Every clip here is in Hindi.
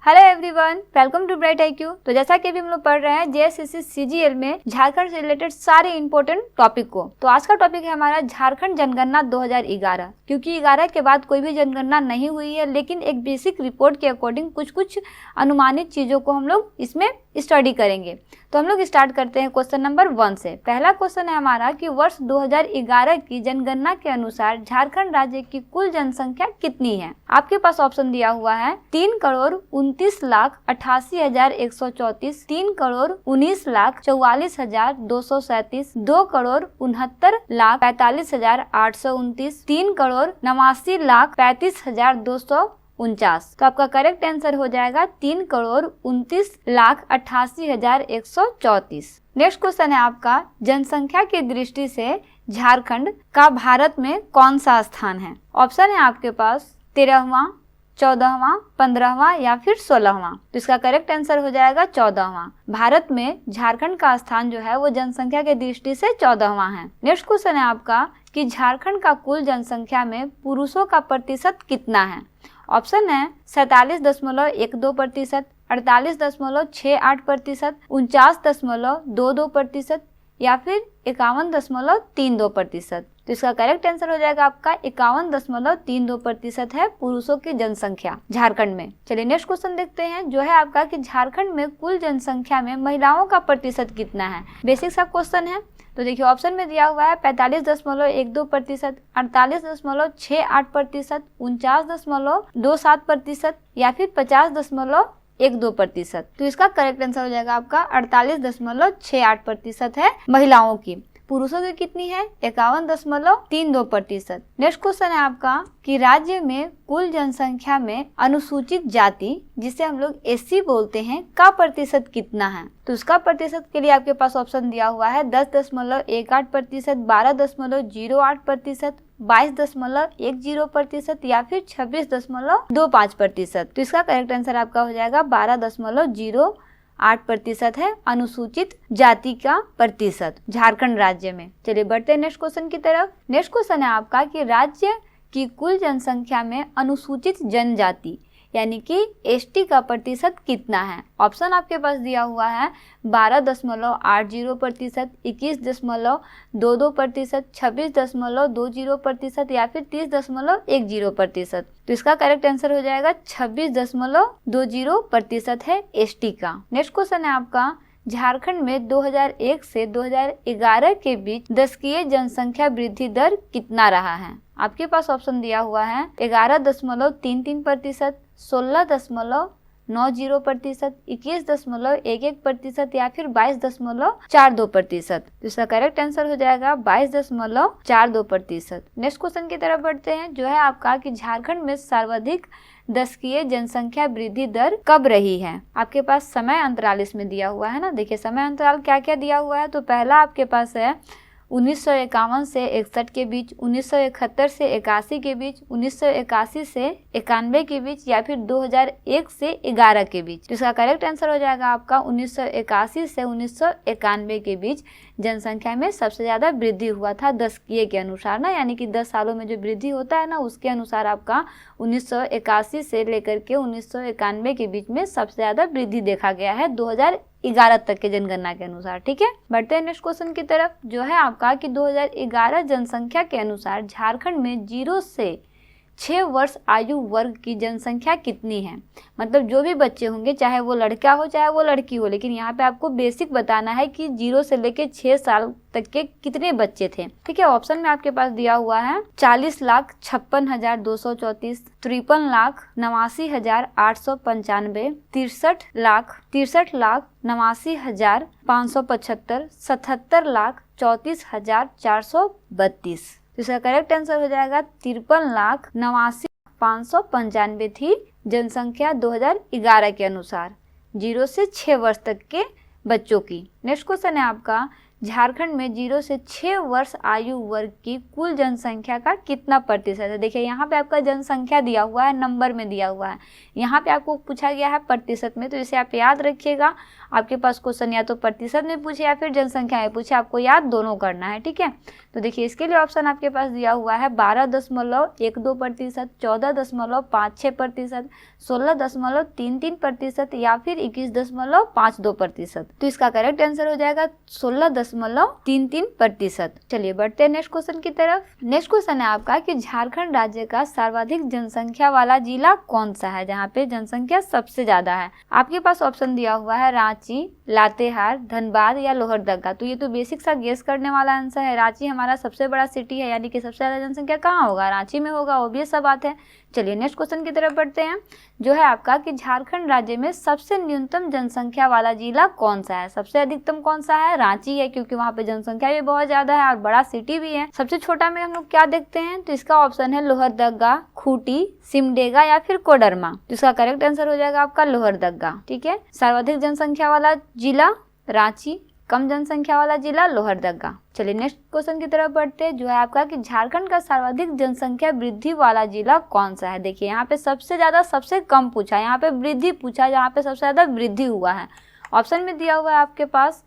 Hello everyone, welcome to bright IQ। तो जैसा कि अभी हम लोग पढ़ रहे हैं JSSC CGL में झारखंड से रिलेटेड सारे इंपॉर्टेंट टॉपिक को। तो आज का टॉपिक है हमारा झारखंड जनगणना 2011। क्योंकि 11 के बाद कोई भी जनगणना नहीं हुई है, लेकिन एक बेसिक रिपोर्ट के अकॉर्डिंग कुछ अनुमानित चीजों को हम लोग इसमें स्टडी करेंगे। तो हम लोग स्टार्ट करते हैं क्वेश्चन नंबर 1 से। पहला क्वेश्चन है हमारा कि वर्ष 2011 की जनगणना के अनुसार झारखंड राज्य की कुल जनसंख्या कितनी है। आपके पास ऑप्शन दिया हुआ है 3,29,88,134, 3,19,44,237, 2,69,45,829, 3,89,35,249। तो आपका करेक्ट आंसर हो जाएगा 3,29,88,134। नेक्स्ट क्वेश्चन है आपका जनसंख्या की दृष्टि से झारखंड का भारत में कौन सा स्थान है। ऑप्शन है आपके पास 13वां, 14वां, 15वां या फिर 16वां। तो इसका करेक्ट आंसर हो जाएगा 14वां। भारत में झारखंड का स्थान जो है वो जनसंख्या के दृष्टि से 14वां है। नेक्स्ट क्वेश्चन है आपका कि झारखंड का कुल जनसंख्या में पुरुषों का प्रतिशत कितना है। ऑप्शन है 47.12%, 48.68%, 49.22% या फिर 51.32%। तो इसका करेक्ट आंसर हो जाएगा आपका 51.32% है पुरुषों की जनसंख्या झारखंड में। चलिए नेक्स्ट क्वेश्चन देखते हैं, जो है आपका कि झारखंड में कुल जनसंख्या में महिलाओं का प्रतिशत कितना है। बेसिक सा क्वेश्चन है। तो देखिए ऑप्शन में दिया हुआ है 45.12%, 48.68%, 49.27% या फिर 50.12%। तो इसका करेक्ट आंसर हो जाएगा आपका 48.68% है महिलाओं की। पुरुषों की कितनी है 51.32%। नेक्स्ट क्वेश्चन है आपका कि राज्य में कुल जनसंख्या में अनुसूचित जाति, जिसे हम लोग SC बोलते हैं, का प्रतिशत कितना है। तो उसका प्रतिशत के लिए आपके पास ऑप्शन दिया हुआ है 10.18%, 12.08%, 22.10% या फिर 26.25%। तो इसका करेक्ट आंसर आपका हो जाएगा 12.08% है अनुसूचित जाति का प्रतिशत झारखंड राज्य में। चलिए बढ़ते हैं नेक्स्ट क्वेश्चन की तरफ। नेक्स्ट क्वेश्चन है आपका कि राज्य की कुल जनसंख्या में अनुसूचित जनजाति यानी कि ST का प्रतिशत कितना है। ऑप्शन आपके पास दिया हुआ है 12.80%, 21.22%, 26.20% या फिर 30.10%। तो इसका करेक्ट आंसर हो जाएगा 26.20% है ST का। नेक्स्ट क्वेश्चन है आपका झारखंड में 2001 से 2011 के बीच दशकीय जनसंख्या वृद्धि दर कितना रहा है। आपके पास ऑप्शन दिया हुआ है 11.33%, 16.90%, 21.11% या फिर 22.42%। तो इसका करेक्ट आंसर हो जाएगा 22.42%। नेक्स्ट क्वेश्चन की तरफ बढ़ते हैं, जो है आपका कि झारखंड में सर्वाधिक दशकीय जनसंख्या वृद्धि दर कब रही है। आपके पास समय अंतराल इसमें दिया हुआ है ना। देखिए समय अंतराल क्या क्या दिया हुआ है। तो पहला आपके पास है 1951 से 61 के बीच, 1971 से 81 के बीच, 1981 से 91 के बीच या फिर 2001 से 11 के बीच। तो इसका करेक्ट आंसर हो जाएगा आपका 1981 से 1991 के बीच जनसंख्या में सबसे ज्यादा वृद्धि हुआ था दशकीय के अनुसार ना, यानी कि 10 सालों में जो वृद्धि होता है ना, उसके अनुसार आपका 1981 से लेकर के 1991 के बीच में सबसे ज्यादा वृद्धि देखा गया है 2011 तक के जनगणना के अनुसार। ठीक है, बढ़ते हैं नेक्स्ट क्वेश्चन की तरफ, जो है आपका कि 2011 जनसंख्या के अनुसार झारखंड में 0 से 6 वर्ष आयु वर्ग की जनसंख्या कितनी है। मतलब जो भी बच्चे होंगे, चाहे वो लड़का हो चाहे वो लड़की हो, लेकिन यहाँ पे आपको बेसिक बताना है कि 0 से लेके 6 साल तक के कितने बच्चे थे। ठीक है, ऑप्शन में आपके पास दिया हुआ है 40,56,234, 53,89,895, 63,63,89,575, 77,34,432। तो इसका करेक्ट आंसर हो जाएगा 53,89,595 थी जनसंख्या 2011 के अनुसार 0 से 6 वर्ष तक के बच्चों की। नेक्स्ट क्वेश्चन है आपका झारखंड में 0 से 6 वर्ष आयु वर्ग की कुल जनसंख्या का कितना प्रतिशत है। देखिए यहाँ पे आपका जनसंख्या दिया हुआ है, नंबर में दिया हुआ है, यहाँ पे आपको पूछा गया है प्रतिशत में, तो इसे आप याद रखिएगा। आपके पास क्वेश्चन या तो प्रतिशत में पूछे या फिर जनसंख्या में पूछे, आपको याद दोनों करना है, ठीक है। तो देखिए इसके लिए ऑप्शन आपके पास दिया हुआ है 12.12%, 14.56%, 16.33% या फिर 21.52%। तो इसका करेक्ट आंसर हो जाएगा 16.33%। चलिए बढ़ते हैं नेक्स्ट क्वेश्चन की तरफ। नेक्स्ट क्वेश्चन है आपका कि झारखंड राज्य का सर्वाधिक जनसंख्या वाला जिला कौन सा है, जहाँ पे जनसंख्या सबसे ज्यादा है। आपके पास ऑप्शन दिया हुआ है रांची, लातेहार, धनबाद या लोहरदगा। तो ये तो बेसिक सा गेस करने वाला आंसर है। रांची हमारा सबसे बड़ा सिटी है, यानी कि सबसे ज्यादा जनसंख्या कहाँ होगा, रांची में होगा, ऑब्वियस सा बात है। चलिए नेक्स्ट क्वेश्चन की तरफ बढ़ते हैं, जो है आपका कि झारखंड राज्य में सबसे न्यूनतम जनसंख्या वाला जिला कौन सा है। सबसे अधिकतम कौन सा है, रांची है, क्योंकि वहाँ पे जनसंख्या भी बहुत ज्यादा है और बड़ा सिटी भी है। सबसे छोटा में हम लोग क्या देखते हैं, तो इसका ऑप्शन है लोहरदगा, खूंटी, सिमडेगा या फिर कोडरमा। तो इसका करेक्ट आंसर हो जाएगा आपका लोहरदगा, ठीक है। सर्वाधिक जनसंख्या वाला जिला रांची, कम जनसंख्या वाला जिला लोहरदगा। चलिए नेक्स्ट क्वेश्चन की तरफ बढ़ते हैं, जो है आपका कि झारखंड का सर्वाधिक जनसंख्या वृद्धि वाला जिला कौन सा है। देखिए यहाँ पे सबसे ज्यादा सबसे कम पूछा है, यहाँ पे वृद्धि पूछा है, जहाँ पे सबसे ज्यादा वृद्धि हुआ है। ऑप्शन में दिया हुआ है आपके पास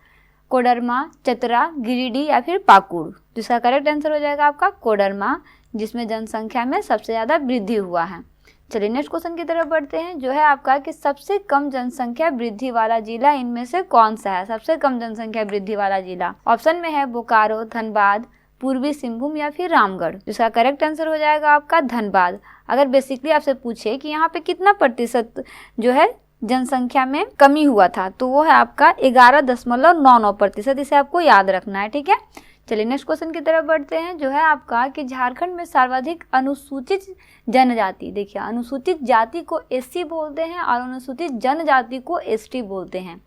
कोडरमा, चतरा, गिरिडीह या फिर पाकुड़। तो इसका करेक्ट आंसर हो जाएगा आपका कोडरमा, जिसमें जनसंख्या में सबसे ज्यादा वृद्धि हुआ है। चलिए नेक्स्ट क्वेश्चन की तरफ बढ़ते हैं, जो है आपका कि सबसे कम जनसंख्या वृद्धि वाला जिला इनमें से कौन सा है। सबसे कम जनसंख्या वृद्धि वाला जिला ऑप्शन में है बोकारो, धनबाद, पूर्वी सिंहभूम या फिर रामगढ़। जिसका करेक्ट आंसर हो जाएगा आपका धनबाद। अगर बेसिकली आपसे पूछे कि यहाँ पे कितना प्रतिशत जो है जनसंख्या में कमी हुआ था, तो वो है आपका 11.99%। इसे आपको याद रखना है, ठीक है। चलिए नेक्स्ट क्वेश्चन की तरफ बढ़ते हैं, जो है आपका कि झारखंड में सर्वाधिक अनुसूचित जनजाति। देखिए अनुसूचित जाति को एससी बोलते हैं और अनुसूचित जनजाति को एसटी बोलते हैं,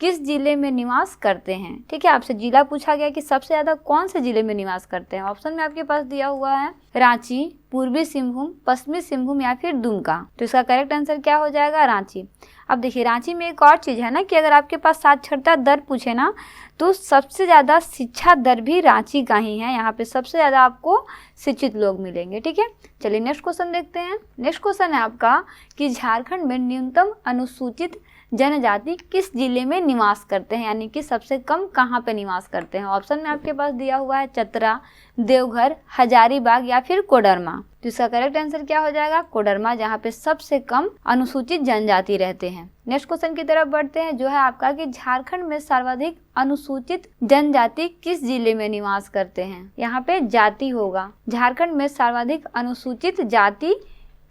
किस जिले में निवास करते हैं, ठीक है। आपसे जिला पूछा गया कि सबसे ज्यादा कौन से जिले में निवास करते हैं। ऑप्शन में आपके पास दिया हुआ है रांची, पूर्वी सिंहभूम, पश्चिमी सिंहभूम या फिर दुमका। तो इसका करेक्ट आंसर क्या हो जाएगा, रांची। अब देखिए रांची में एक और चीज है ना कि अगर आपके पास साक्षरता दर पूछे ना, तो सबसे ज्यादा शिक्षा दर भी रांची का ही है। यहाँ पे सबसे ज्यादा आपको शिक्षित लोग मिलेंगे, ठीक है। चलिए नेक्स्ट क्वेश्चन देखते हैं। नेक्स्ट क्वेश्चन है आपका कि झारखंड में न्यूनतम अनुसूचित जनजाति किस जिले में निवास करते हैं, यानी कि सबसे कम कहाँ पे निवास करते हैं। ऑप्शन में आपके पास दिया हुआ है चतरा, देवघर, हजारीबाग या फिर कोडरमा। तो इसका करेक्ट आंसर क्या हो जाएगा, कोडरमा, जहाँ पे सबसे कम अनुसूचित जनजाति रहते हैं। नेक्स्ट क्वेश्चन की तरफ बढ़ते हैं, जो है आपका कि झारखंड में सर्वाधिक अनुसूचित जनजाति किस जिले में निवास करते हैं। यहाँ पे जाति होगा, झारखंड में सर्वाधिक अनुसूचित जाति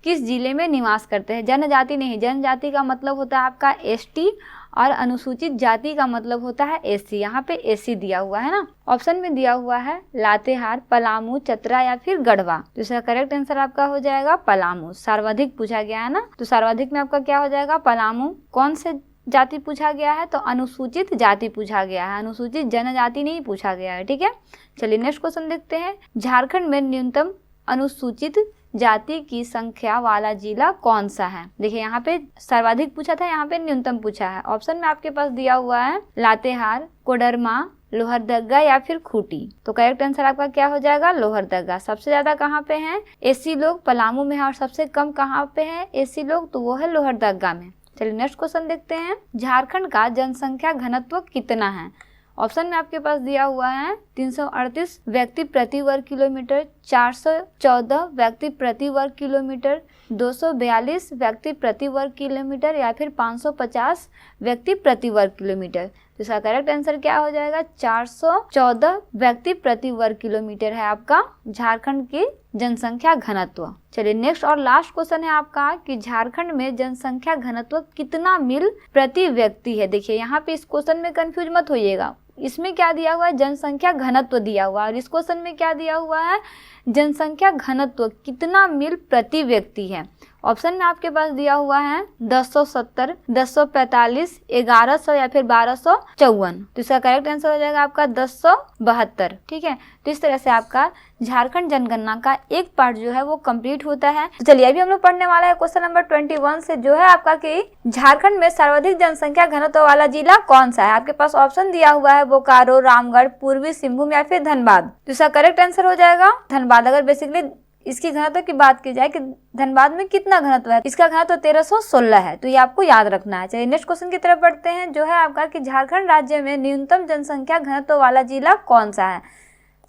किस जिले में निवास करते हैं, जनजाति नहीं। जनजाति का मतलब होता है आपका एसटी और अनुसूचित जाति का मतलब होता है एससी। यहाँ पे एससी दिया हुआ है ना। ऑप्शन में दिया हुआ है लातेहार, पलामू, चतरा या फिर गढ़वा। तो इसका करेक्ट आंसर आपका हो जाएगा पलामू। सर्वाधिक पूछा गया है ना, तो सर्वाधिक में आपका क्या हो जाएगा, पलामू। कौन से जाति पूछा गया है, तो अनुसूचित जाति पूछा गया है, अनुसूचित जनजाति नहीं पूछा गया है, ठीक है। चलिए नेक्स्ट क्वेश्चन देखते हैं। झारखंड में न्यूनतम अनुसूचित जाति की संख्या वाला जिला कौन सा है। देखिए यहाँ पे सर्वाधिक पूछा था, यहाँ पे न्यूनतम पूछा है। ऑप्शन में आपके पास दिया हुआ है लातेहार, कोडरमा, लोहरदगा या फिर खूंटी। तो करेक्ट आंसर आपका क्या हो जाएगा, लोहरदगा। सबसे ज्यादा कहाँ पे हैं एसी लोग, पलामू में है, और सबसे कम कहाँ पे है एसी लोग, तो वो है लोहरदगा में। चलिए नेक्स्ट क्वेश्चन देखते हैं। झारखंड का जनसंख्या घनत्व कितना है। ऑप्शन में आपके पास दिया हुआ है 338 व्यक्ति प्रति वर्ग किलोमीटर, 414 व्यक्ति प्रति वर्ग किलोमीटर, 242 व्यक्ति प्रति वर्ग किलोमीटर या फिर 550 व्यक्ति प्रति वर्ग किलोमीटर। तो इसका करेक्ट आंसर क्या हो जाएगा, 414 व्यक्ति प्रति वर्ग किलोमीटर है आपका झारखंड की जनसंख्या घनत्व। चलिए नेक्स्ट और लास्ट क्वेश्चन है आपका कि झारखंड में जनसंख्या घनत्व कितना मील प्रति व्यक्ति है। देखिए यहाँ पे इस क्वेश्चन में कंफ्यूज मत होइएगा, इसमें क्या दिया हुआ है, जनसंख्या घनत्व दिया हुआ है, और इस क्वेश्चन में क्या दिया हुआ है, जनसंख्या घनत्व कितना मील प्रति व्यक्ति है। ऑप्शन में आपके पास दिया हुआ है 1070, 1045, 1100 या फिर 1254। तो इसका करेक्ट आंसर हो जाएगा आपका 1072। ठीक है, तो इस तरह से आपका झारखंड जनगणना का एक पार्ट जो है वो कंप्लीट होता है। तो चलिए अभी हम लोग पढ़ने वाला है क्वेश्चन नंबर 21 से, जो है आपका कि झारखंड में सर्वाधिक जनसंख्या घनत्व वाला जिला कौन सा है। आपके पास ऑप्शन दिया हुआ है बोकारो, रामगढ़, पूर्वी सिंहभूम या फिर धनबाद। तो इसका करेक्ट आंसर हो जाएगा धनबाद। अगर बेसिकली इसकी घनत्व की बात की जाए कि धनबाद में कितना घनत्व है, इसका घनत्व 1316 है, तो ये आपको याद रखना है। चलिए नेक्स्ट क्वेश्चन की तरफ बढ़ते हैं, जो है आपका कि झारखंड राज्य में न्यूनतम जनसंख्या घनत्व वाला जिला कौन सा है।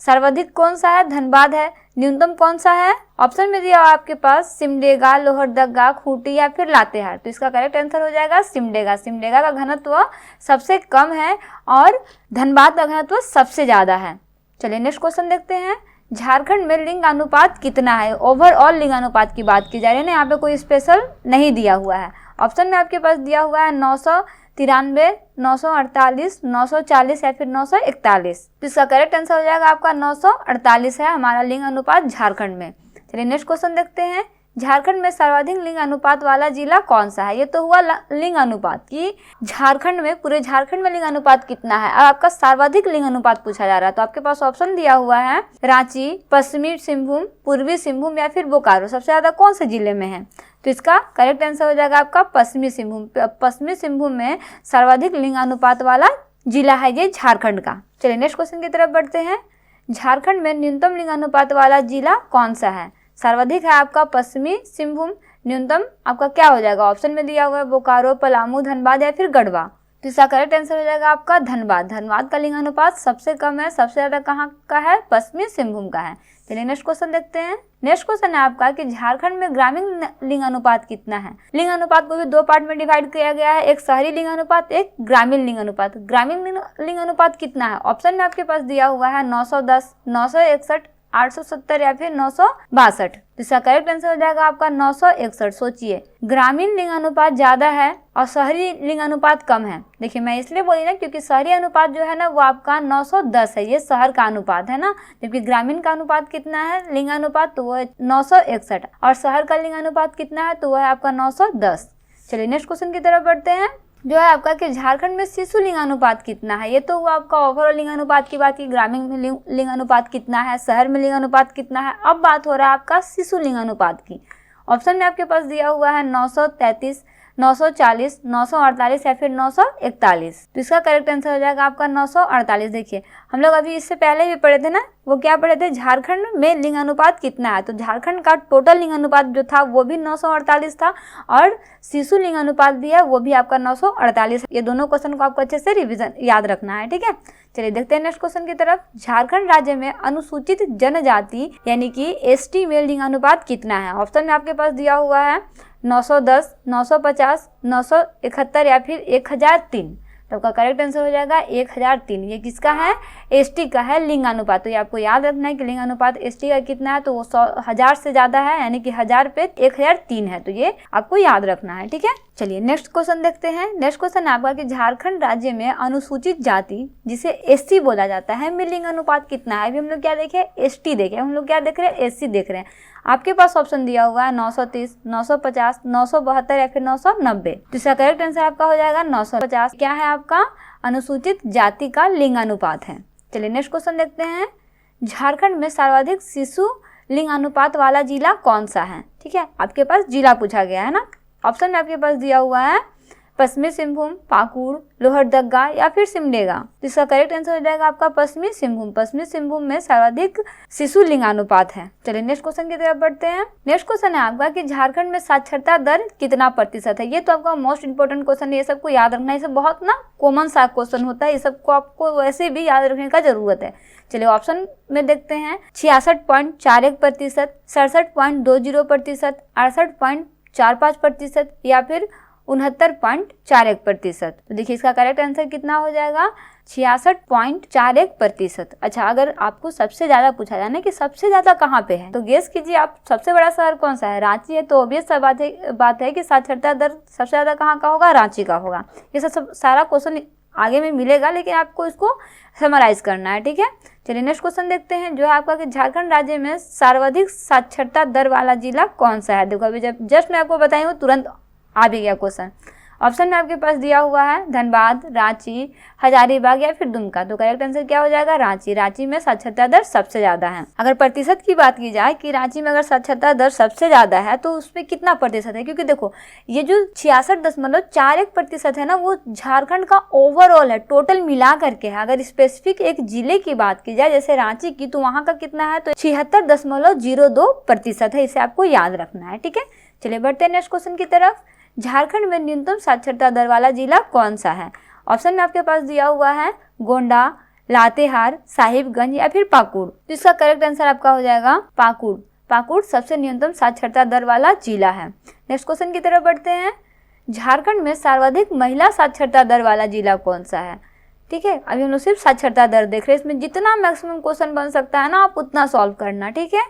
सर्वाधिक कौन सा है, धनबाद है। न्यूनतम कौन सा है, ऑप्शन में दिया आपके पास सिमडेगा, लोहरदगा, खूंटी या फिर लातेहार। तो इसका करेक्ट आंसर हो जाएगा सिमडेगा। सिमडेगा का घनत्व सबसे कम है और धनबाद का घनत्व सबसे ज्यादा है। चलिए नेक्स्ट क्वेश्चन देखते हैं, झारखंड में लिंग अनुपात कितना है। ओवरऑल लिंग अनुपात की बात की जा रही है ना, यहाँ पे कोई स्पेशल नहीं दिया हुआ है। ऑप्शन में आपके पास दिया हुआ है 993, 948, 940 या फिर 941। तो इसका करेक्ट आंसर हो जाएगा आपका 948 है हमारा लिंग अनुपात झारखंड में। चलिए नेक्स्ट क्वेश्चन देखते हैं, झारखंड में सर्वाधिक लिंग अनुपात वाला जिला कौन सा है। ये तो हुआ लिंग अनुपात की, झारखंड में पूरे झारखंड में लिंग अनुपात कितना है। अब आपका सर्वाधिक लिंग अनुपात पूछा जा रहा है, तो आपके पास ऑप्शन दिया हुआ है रांची, पश्चिमी सिंहभूम, पूर्वी सिंहभूम या फिर बोकारो। सबसे ज्यादा कौन से जिले में है, तो इसका करेक्ट आंसर हो जाएगा आपका पश्चिमी सिंहभूम। पश्चिमी सिंहभूम में सर्वाधिक लिंग अनुपात वाला जिला है ये झारखंड का। चलिए नेक्स्ट क्वेश्चन की तरफ बढ़ते हैं, झारखंड में न्यूनतम लिंग अनुपात वाला जिला कौन सा है। सर्वाधिक है आपका पश्चिमी सिंहभूम, न्यूनतम आपका क्या हो जाएगा, ऑप्शन में दिया हुआ है बोकारो, पलामू, धनबाद या फिर गढ़वा। तो इसका करेक्ट आंसर हो जाएगा आपका धनबाद। धनबाद का लिंग अनुपात सबसे कम है, सबसे ज्यादा कहाँ का है, पश्चिमी सिंहभूम का है। चलिए नेक्स्ट क्वेश्चन देखते हैं, नेक्स्ट क्वेश्चन है आपका कि झारखंड में ग्रामीण लिंग अनुपात कितना है। लिंग अनुपात को भी दो पार्ट में डिवाइड किया गया है, एक शहरी लिंग अनुपात, एक ग्रामीण लिंग अनुपात। ग्रामीण लिंग अनुपात कितना है, ऑप्शन में आपके पास दिया हुआ है 910, 961, 870 या फिर 962। इसका करेक्ट आंसर हो जाएगा आपका 961। सोचिए, ग्रामीण लिंग अनुपात ज्यादा है और शहरी लिंग अनुपात कम है। देखिए मैं इसलिए बोली ना क्योंकि शहरी अनुपात जो है ना वो आपका 910 है, ये शहर का अनुपात है ना, जबकि ग्रामीण का अनुपात कितना है लिंग अनुपात, तो वो है 961 और शहर का लिंग अनुपात कितना है, तो वो है आपका 910। चलिए नेक्स्ट क्वेश्चन की तरफ बढ़ते हैं, जो है आपका कि झारखंड में शिशु लिंग अनुपात कितना है। ये तो हुआ आपका ओवरऑल लिंग अनुपात की बात की, ग्रामीण में लिंग अनुपात कितना है, शहर में लिंग अनुपात कितना है। अब बात हो रहा है आपका शिशु लिंग अनुपात की। ऑप्शन में आपके पास दिया हुआ है 933, 940, 948 या फिर 941। तो इसका करेक्ट आंसर हो जाएगा आपका 948। देखिए हम लोग अभी इससे पहले भी पढ़े थे ना, वो क्या पढ़े थे, झारखंड में लिंग अनुपात कितना है। तो झारखंड का टोटल लिंग अनुपात जो था वो भी 948 था और शिशु लिंग अनुपात भी है वो भी आपका 948। ये दोनों क्वेश्चन को आपको अच्छे से रिवीजन याद रखना है, ठीक है। चलिए देखते हैं नेक्स्ट क्वेश्चन की तरफ, झारखंड राज्य में अनुसूचित जनजाति यानी कि एसटी में लिंग अनुपात कितना है। ऑप्शन में आपके पास दिया हुआ है 910, 950, 971 या फिर 1003। तो आपका करेक्ट आंसर हो जाएगा 1003। ये किसका है, एसटी का है लिंग अनुपात। तो ये आपको याद रखना है कि लिंग अनुपात एसटी का कितना है, तो वो 1000 से ज्यादा है, यानी कि 1000 पे 1003 है। तो ये आपको याद रखना है, ठीक है। चलिए नेक्स्ट क्वेश्चन देखते हैं। नेक्स्ट क्वेश्चन आपका कि झारखंड राज्य में अनुसूचित जाति जिसे एससी बोला जाता है में लिंग अनुपात कितना है। अभी हम लोग क्या देखे, एसटी देखे, हम लोग क्या देख रहे हैं, एससी देख रहे हैं। आपके पास ऑप्शन दिया हुआ है 930, 950, 972 या फिर 990। तो इसका करेक्ट आंसर आपका हो जाएगा 950। क्या है आपका, अनुसूचित जाति का लिंग अनुपात है। चलिए नेक्स्ट क्वेश्चन देखते हैं, झारखंड में सर्वाधिक शिशु लिंग अनुपात वाला जिला कौन सा है। ठीक है, आपके पास जिला पूछा गया है ना। ऑप्शन में आपके पास दिया हुआ है पश्चिमी सिंहभूम, पाकुड़, लोहरदगा या फिर सिमडेगा। तो इसका करेक्ट आंसर हो जाएगा आपका पश्चिमी सिंहभूम। पश्चिमी सिंहभूम में सर्वाधिक शिशु लिंगानुपात है। चलिए नेक्स्ट क्वेश्चन की तरफ बढ़ते हैं। नेक्स्ट क्वेश्चन है आपका कि झारखंड में साक्षरता दर कितना प्रतिशत है। ये तो आपका मोस्ट इंपोर्टेंट क्वेश्चन है, ये सबको याद रखना है। ये सब बहुत ना कॉमन सा क्वेश्चन होता है, ये सबको आपको वैसे भी याद रखने का जरूरत है। चलिए ऑप्शन में देखते हैं 66.41%, 67.20%, 68.45% या फिर 69.41%। तो देखिए इसका करेक्ट आंसर कितना हो जाएगा, 66.41%। अच्छा, अगर आपको सबसे ज्यादा पूछा जाए ना कि सबसे ज्यादा कहाँ पे है, तो गेस कीजिए आप, सबसे बड़ा शहर कौन सा है, रांची है। तो ऑब्वियस बात है कि साक्षरता दर सबसे ज्यादा कहाँ का होगा, रांची का होगा। ये सब सारा क्वेश्चन आगे में मिलेगा, लेकिन आपको इसको समराइज करना है, ठीक है। चलिए नेक्स्ट क्वेश्चन देखते हैं, जो है आपका कि झारखंड राज्य में सर्वाधिक साक्षरता दर वाला जिला कौन सा है। देखो अभी जब जस्ट मैं आपको बताई हूँ तुरंत आ भी गया क्वेश्चन। ऑप्शन में आपके पास दिया हुआ है धनबाद, रांची, हजारीबाग या फिर दुमका। तो करेक्ट आंसर क्या हो जाएगा, रांची। रांची में साक्षरता दर सबसे ज्यादा है। अगर प्रतिशत की बात की जाए कि रांची में अगर साक्षरता दर सबसे ज्यादा है तो उसमें कितना प्रतिशत है, क्योंकि देखो ये जो 66.41% है ना, वो झारखंड का ओवरऑल है, टोटल मिला करके है। अगर स्पेसिफिक एक जिले की बात की जाए जैसे रांची की, तो वहाँ का कितना है, तो 76.02% है। इसे आपको याद रखना है, ठीक है। चलिए बढ़ते हैं नेक्स्ट क्वेश्चन की तरफ। झारखंड में न्यूनतम साक्षरता दर वाला जिला कौन सा है। ऑप्शन में आपके पास दिया हुआ है गोंडा, लातेहार, साहिबगंज या फिर पाकुड़। तो इसका करेक्ट आंसर आपका हो जाएगा पाकुड़। पाकुड़ सबसे न्यूनतम साक्षरता दर वाला जिला है। नेक्स्ट क्वेश्चन की तरफ बढ़ते हैं। झारखंड में सर्वाधिक महिला साक्षरता दर वाला जिला कौन सा है, ठीक है। अभी हम लोग सिर्फ साक्षरता दर देख रहे हैं, इसमें जितना मैक्सिमम क्वेश्चन बन सकता है ना, आप उतना सॉल्व करना, ठीक है।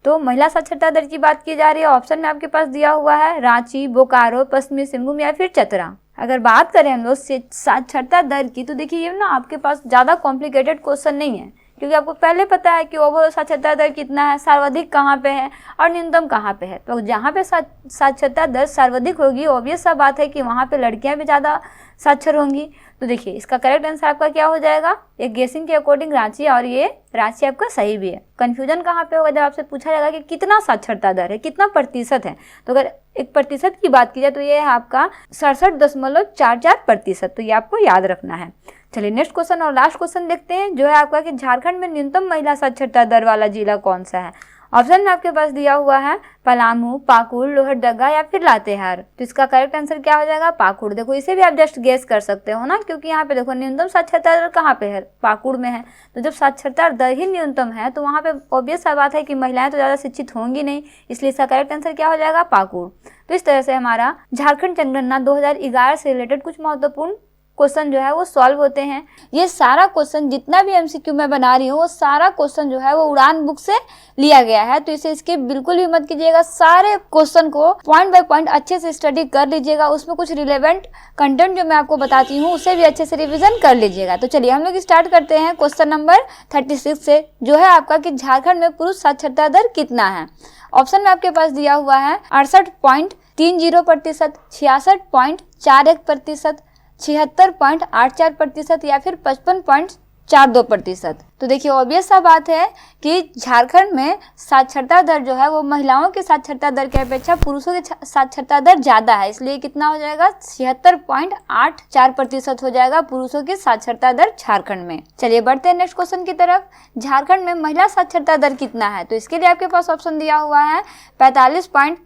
तो महिला साक्षरता दर की बात की जा रही है। ऑप्शन में आपके पास दिया हुआ है रांची, बोकारो, पश्चिमी सिंहभूम या फिर चतरा। अगर बात करें हम लोग साक्षरता दर की, तो देखिए ये ना आपके पास ज़्यादा कॉम्प्लिकेटेड क्वेश्चन नहीं है, क्योंकि आपको पहले पता है कि ओवरऑल साक्षरता दर कितना है, सर्वाधिक कहाँ पे है और न्यूनतम कहाँ पे है। तो जहाँ पे साक्षरता दर सर्वाधिक होगी, ऑब्वियस सा बात है कि वहाँ पे लड़कियाँ भी ज़्यादा साक्षर होंगी। तो देखिए इसका करेक्ट आंसर आपका क्या हो जाएगा, एक गेसिंग के अकॉर्डिंग रांची, और ये रांची आपका सही भी है। कंफ्यूजन कहाँ पे होगा, जब आपसे पूछा जाएगा कि कितना साक्षरता दर है, कितना प्रतिशत है, तो अगर एक प्रतिशत की बात की जाए तो ये है आपका 67.44%। तो ये आपको याद रखना है। चलिए नेक्स्ट क्वेश्चन और लास्ट क्वेश्चन देखते हैं, जो है आपका कि झारखंड में न्यूनतम महिला साक्षरता दर वाला जिला कौन सा है। ऑप्शन में आपके पास दिया हुआ है पलामू, पाकुड़, लोहरदगा या फिर लातेहार। तो इसका करेक्ट आंसर क्या हो जाएगा, पाकुड़। देखो इसे भी आप जस्ट गेस कर सकते हो ना, क्योंकि यहाँ पे देखो न्यूनतम साक्षरता दर कहाँ पे है, पाकुड़ में है। तो जब साक्षरता दर ही न्यूनतम है तो वहाँ पे ऑब्वियस सा बात है कि महिलाएं तो ज़्यादा शिक्षित होंगी नहीं, इसलिए इसका करेक्ट आंसर क्या हो जाएगा, पाकुड़। तो इस तरह से हमारा झारखंड जनगणना 2011 से रिलेटेड कुछ महत्वपूर्ण क्वेश्चन जो है वो सॉल्व होते हैं। ये सारा क्वेश्चन जितना भी एमसीक्यू मैं बना रही हूँ, वो सारा क्वेश्चन जो है वो उड़ान बुक से लिया गया है। तो इसे इसके बिल्कुल भी मत कीजिएगा, सारे क्वेश्चन को पॉइंट बाय पॉइंट अच्छे से स्टडी कर लीजिएगा। उसमें कुछ रिलेवेंट कंटेंट जो मैं आपको बताती हूँ उसे भी अच्छे से रिविजन कर लीजिएगा। तो चलिए हम लोग स्टार्ट करते हैं क्वेश्चन नंबर 36 से, जो है आपका कि झारखंड में पुरुष साक्षरता दर कितना है। ऑप्शन में आपके पास दिया हुआ है 68.30%, 66.41%, 76.84% या फिर 55.42%। तो देखिए ऑब्वियस सा बात है कि झारखंड में साक्षरता दर जो है वो महिलाओं की साक्षरता दर की अपेक्षा पुरुषों की साक्षरता दर ज़्यादा है, इसलिए कितना हो जाएगा, 76.84% हो जाएगा पुरुषों की साक्षरता दर झारखंड में। चलिए बढ़ते हैं नेक्स्ट क्वेश्चन की तरफ। झारखंड में महिला साक्षरता दर कितना है, तो इसके लिए आपके पास ऑप्शन दिया हुआ है 45.45%,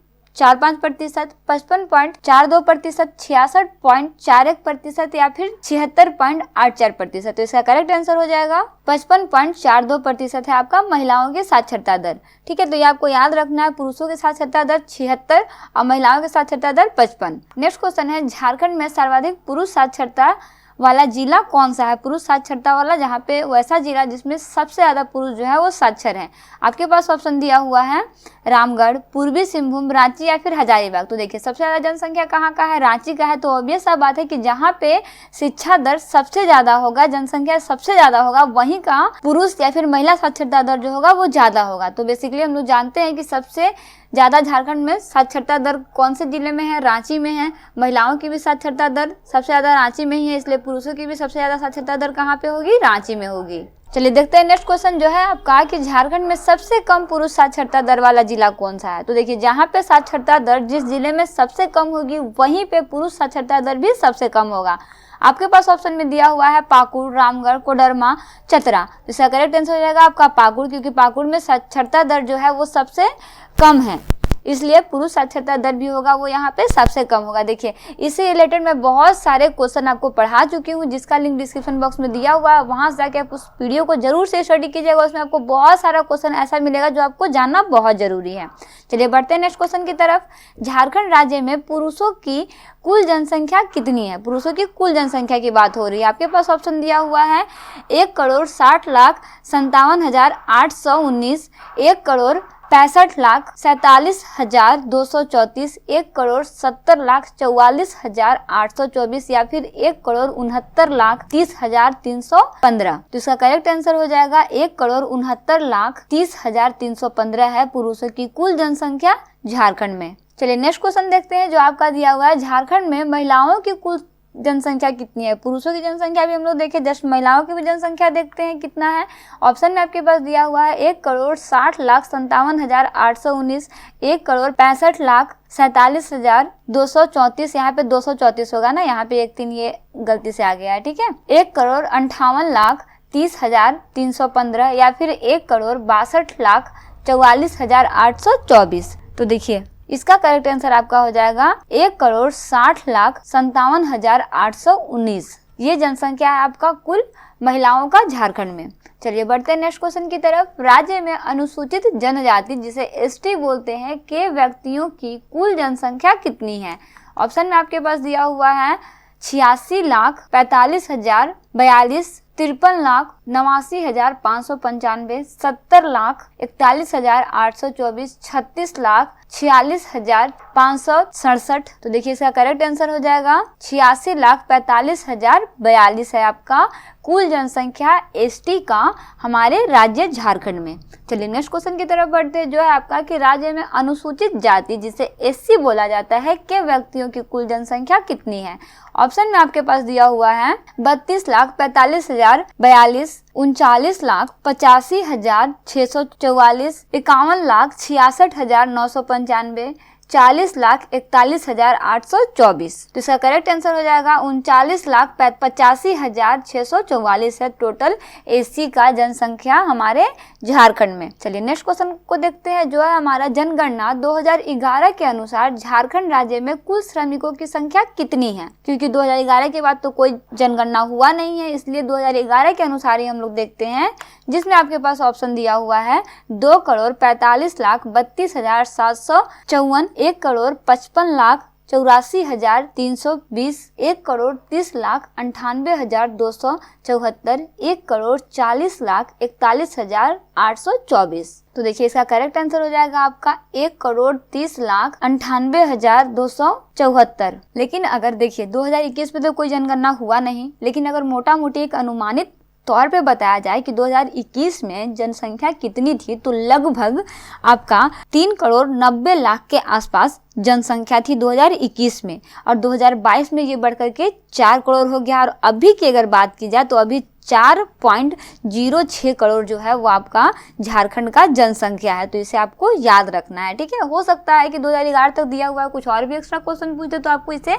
55.42%, 66.41% या फिर 76.84%। तो इसका करेक्ट आंसर हो जाएगा 55.42% है आपका महिलाओं की साक्षरता दर, ठीक है। तो ये आपको याद रखना है, पुरुषों की साक्षरता दर 76 और महिलाओं की साक्षरता दर 55। नेक्स्ट क्वेश्चन है, झारखंड में सर्वाधिक पुरुष साक्षरता वाला जिला कौन सा है, पुरुष साक्षरता वाला, जहाँ पे वैसा जिला जिसमें सबसे ज्यादा पुरुष जो है वो साक्षर हैं। आपके पास ऑप्शन दिया हुआ है रामगढ़, पूर्वी सिंहभूम, रांची या फिर हजारीबाग। तो देखिए सबसे ज्यादा जनसंख्या कहाँ का है, रांची का है। तो ऑब्वियस सा बात है कि जहाँ पे शिक्षा दर सबसे ज्यादा होगा, जनसंख्या सबसे ज्यादा होगा, वहीं का पुरुष या फिर महिला साक्षरता दर जो होगा वो ज्यादा होगा। तो बेसिकली हम लोग जानते हैं कि सबसे ज्यादा झारखंड में साक्षरता दर कौन से जिले में है, रांची में है। महिलाओं की भी साक्षरता दर सबसे ज्यादा रांची में ही है, इसलिए पुरुषों की भी सबसे ज्यादा साक्षरता दर कहाँ पे होगी, रांची में होगी। चलिए देखते हैं नेक्स्ट क्वेश्चन, जो है आपका कि झारखंड में सबसे कम पुरुष साक्षरता दर वाला जिला कौन सा है। तो देखिए जहाँ पे साक्षरता दर जिस जिले में सबसे कम होगी, वहीं पे पुरुष साक्षरता दर भी सबसे कम होगा। आपके पास ऑप्शन में दिया हुआ है पाकुड़, रामगढ़, कोडरमा, चतरा। तो इसका करेक्ट आंसर हो जाएगा आपका पाकुड़, क्योंकि पाकुड़ में साक्षरता दर जो है वो सबसे कम है, इसलिए पुरुष साक्षरता दर भी होगा वो यहाँ पे सबसे कम होगा। देखिए इससे रिलेटेड मैं बहुत सारे क्वेश्चन आपको पढ़ा चुकी हूँ, जिसका लिंक डिस्क्रिप्शन बॉक्स में दिया हुआ है, वहां से जाके आप उस वीडियो को जरूर से स्टडी कीजिएगा। उसमें आपको बहुत सारा क्वेश्चन ऐसा मिलेगा जो आपको जानना बहुत जरूरी है। चलिए बढ़ते हैं नेक्स्ट क्वेश्चन की तरफ। झारखंड राज्य में पुरुषों की कुल जनसंख्या कितनी है, पुरुषों की कुल जनसंख्या की बात हो रही है। आपके पास ऑप्शन दिया हुआ है 1,60,57,819, 1,60,57,819, 65,47,234, 1,70,44,824 या फिर 1,69,30,315। तो इसका करेक्ट आंसर हो जाएगा 1,69,30,315 है पुरुषों की कुल जनसंख्या झारखंड में। चलिए नेक्स्ट क्वेश्चन देखते हैं जो आपका दिया हुआ है, झारखंड में महिलाओं की कुल जनसंख्या कितनी है। पुरुषों की जनसंख्या भी हम लोग देखें, जस्ट महिलाओं की भी जनसंख्या देखते हैं कितना है। ऑप्शन में आपके पास दिया हुआ है 1,60,57,819, 1,65,47,234, यहाँ पे 234 होगा ना, यहाँ पे 1 3 ये गलती से आ गया है, ठीक है। 1,58,30,315 या फिर 1,62,44,824। तो देखिए इसका करेक्ट आंसर आपका हो जाएगा 1,60,57,819। ये जनसंख्या है आपका कुल महिलाओं का झारखंड में। चलिए बढ़ते हैं नेक्स्ट क्वेश्चन की तरफ। राज्य में अनुसूचित जनजाति जिसे एसटी बोलते हैं के व्यक्तियों की कुल जनसंख्या कितनी है। ऑप्शन में आपके पास दिया हुआ है 86,45,042, 53,89,595, 70,41,824, 36,46,567। तो देखिए इसका करेक्ट आंसर हो जाएगा 86,45,042 है आपका कुल जनसंख्या एसटी का हमारे राज्य झारखंड में। चलिए नेक्स्ट क्वेश्चन की तरफ बढ़ते हैं जो है आपका कि राज्य में अनुसूचित जाति जिसे एससी बोला जाता है के व्यक्तियों की कुल जनसंख्या कितनी है। ऑप्शन में आपके पास दिया हुआ है 32,45,042, 39,85,644, 51,66,995, 40,41,824। तो इसका करेक्ट आंसर हो जाएगा 39,85,644 है टोटल एससी का जनसंख्या हमारे झारखंड में। चलिए नेक्स्ट क्वेश्चन को देखते हैं जो है हमारा जनगणना 2011 के अनुसार झारखंड राज्य में कुल श्रमिकों की संख्या कितनी है। क्योंकि 2011 के बाद तो कोई जनगणना हुआ नहीं है, इसलिए 2011 के अनुसार ही हम लोग देखते हैं, जिसमें आपके पास ऑप्शन दिया हुआ है 2,45,32,754, 1,55,84,320, 1,30,98,274, 1,40,41,824। तो देखिए इसका करेक्ट आंसर हो जाएगा आपका 1,30,98,274। लेकिन अगर देखिए 2021 में तो कोई जनगणना हुआ नहीं, लेकिन अगर मोटा मोटी एक अनुमानित तौर पे बताया जाए कि 2021 में जनसंख्या कितनी थी, तो लगभग आपका 3,90,00,000 के आसपास जनसंख्या थी 2021 में, और 2022 में ये बढ़कर के 4 करोड़ हो गया। और अभी की अगर बात की जाए तो अभी 4.06 करोड़ जो है वो आपका झारखंड का जनसंख्या है। तो इसे आपको याद रखना है, ठीक है। हो सकता है कि 2011 तक दिया हुआ है, कुछ और भी एक्स्ट्रा क्वेश्चन पूछते तो आपको इसे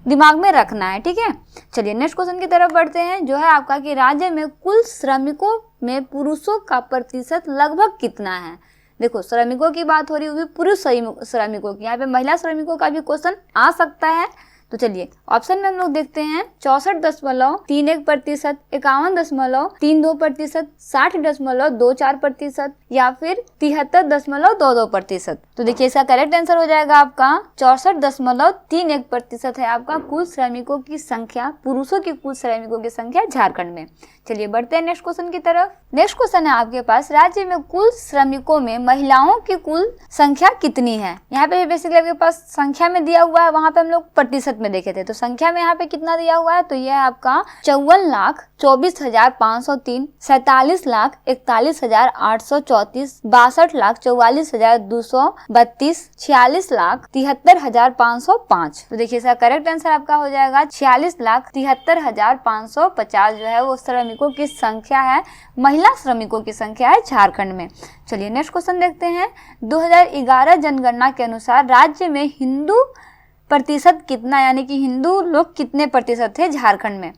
दिमाग में रखना है, ठीक है। चलिए नेक्स्ट क्वेश्चन की तरफ बढ़ते हैं जो है आपका कि राज्य में कुल श्रमिकों में पुरुषों का प्रतिशत लगभग कितना है। देखो श्रमिकों की बात हो रही है, पुरुष श्रमिकों की, यहाँ पे महिला श्रमिकों का भी क्वेश्चन आ सकता है। तो चलिए ऑप्शन में हम लोग देखते हैं 64.31%, 51.32%, 60.24% या फिर 73.22%। तो देखिए इसका करेक्ट आंसर हो जाएगा आपका 64.31% है आपका कुल श्रमिकों की संख्या, पुरुषों की कुल श्रमिकों की संख्या झारखंड में। चलिए बढ़ते हैं नेक्स्ट क्वेश्चन की तरफ। नेक्स्ट क्वेश्चन है आपके पास राज्य में कुल श्रमिकों में महिलाओं की कुल संख्या कितनी है। यहाँ पे बेसिकली आपके पास संख्या में दिया हुआ है, वहां पे हम लोग प्रतिशत में देखे थे, तो संख्या में यहाँ पे कितना दिया हुआ है, तो यह है आपका 54,24,503, 47,41,834, 62,44,232, 46,73,505। तो देखिए इसका करेक्ट आंसर आपका हो जाएगा 46,73,550 जो है वो श्रमिकों की संख्या है, महिला श्रमिकों की संख्या है झारखंड में। चलिए नेक्स्ट क्वेश्चन देखते हैं। 2011 जनगणना के अनुसार राज्य में हिंदू प्रतिशत कितना, यानी कि हिंदू लोग कितने प्रतिशत थे झारखंड में।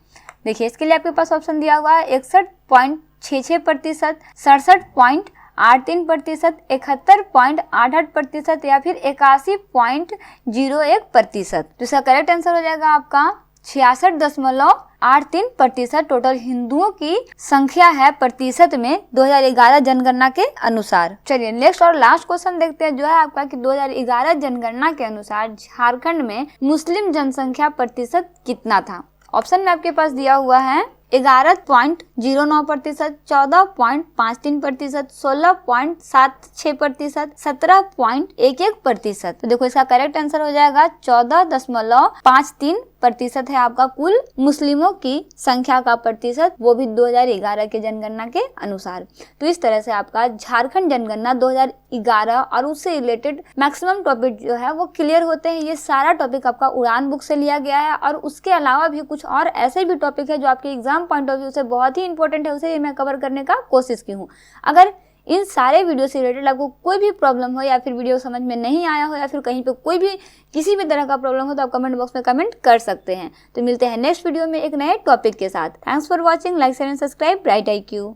देखिए इसके लिए आपके पास ऑप्शन दिया हुआ है 61.66%, 67.83%, 71.88% या फिर 81.01%। तो इसका करेक्ट आंसर हो जाएगा आपका 66.83% टोटल हिंदुओं की संख्या है प्रतिशत में 2011 जनगणना के अनुसार। चलिए नेक्स्ट और लास्ट क्वेश्चन देखते हैं जो है आपका कि 2011 जनगणना के अनुसार झारखंड में मुस्लिम जनसंख्या प्रतिशत कितना था। ऑप्शन में आपके पास दिया हुआ है 11.09%, 14.53%, 16.76%, 17.11%। तो देखो इसका करेक्ट आंसर हो जाएगा 14.53% है आपका कुल मुस्लिमों की संख्या का प्रतिशत, वो भी 2011 के जनगणना के अनुसार। तो इस तरह से आपका झारखंड जनगणना 2011 और उससे रिलेटेड मैक्सिमम टॉपिक जो है वो क्लियर होते हैं। ये सारा टॉपिक आपका उड़ान बुक से लिया गया है और उसके अलावा भी कुछ और ऐसे भी टॉपिक है जो आपके एग्जाम पॉइंट ऑफ व्यू से बहुत ही इंपॉर्टेंट है, उसे मैं कवर करने का कोशिश की हूँ। अगर इन सारे वीडियो से रिलेटेड आपको कोई भी प्रॉब्लम हो या फिर वीडियो समझ में नहीं आया हो या फिर कहीं पे कोई भी किसी भी तरह का प्रॉब्लम हो तो आप कमेंट बॉक्स में कमेंट कर सकते हैं। तो मिलते हैं नेक्स्ट वीडियो में एक नए टॉपिक के साथ। Thanks for watching, like share and subscribe bright IQ।